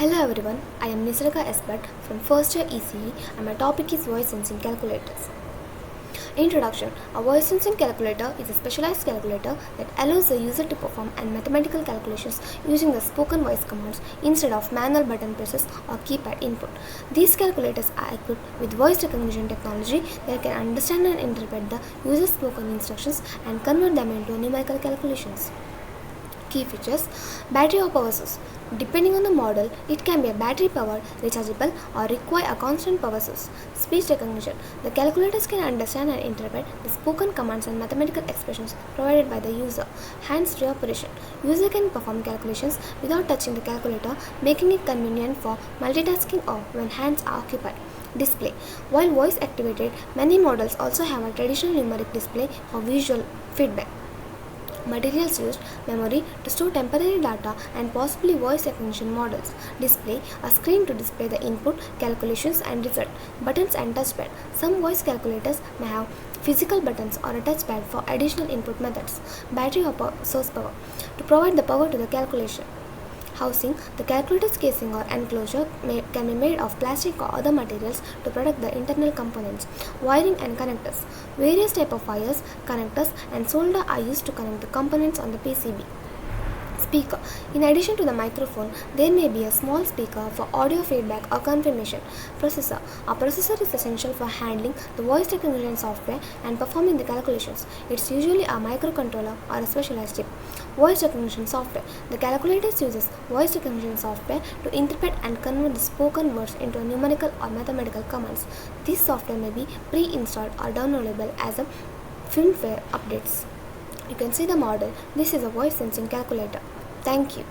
Hello everyone, I am NISARGA from 1st year ECE and my topic is voice sensing calculators. Introduction. A voice sensing calculator is a specialized calculator that allows the user to perform mathematical calculations using the spoken voice commands instead of manual button presses or keypad input. These calculators are equipped with voice recognition technology that can understand and interpret the user's spoken instructions and convert them into numerical calculations. Key features: battery or power source. Depending on the model, it can be a battery powered, rechargeable, or require a constant power source. Speech recognition. The calculators can understand and interpret the spoken commands and mathematical expressions provided by the user. Hands-free operation. User can perform calculations without touching the calculator, making it convenient for multitasking or when hands are occupied. Display. While voice activated, many models also have a traditional numeric display for visual feedback. Materials used: memory to store temporary data and possibly voice recognition models. Display: a screen to display the input, calculations and result. Buttons and touchpad. Some voice calculators may have physical buttons or a touchpad for additional input methods. Battery or source power to provide the power to the calculation. Housing: the calculator's casing or enclosure can be made of plastic or other materials to protect the internal components. Wiring and connectors. Various types of wires, connectors and solder are used to connect the components on the PCB. Speaker. In addition to the microphone, there may be a small speaker for audio feedback or confirmation. Processor. A processor is essential for handling the voice recognition software and performing the calculations. It's usually a microcontroller or a specialized chip. Voice recognition software. The calculator uses voice recognition software to interpret and convert the spoken words into numerical or mathematical commands. This software may be pre-installed or downloadable as a firmware updates. You can see the model. This is a voice sensing calculator. Thank you.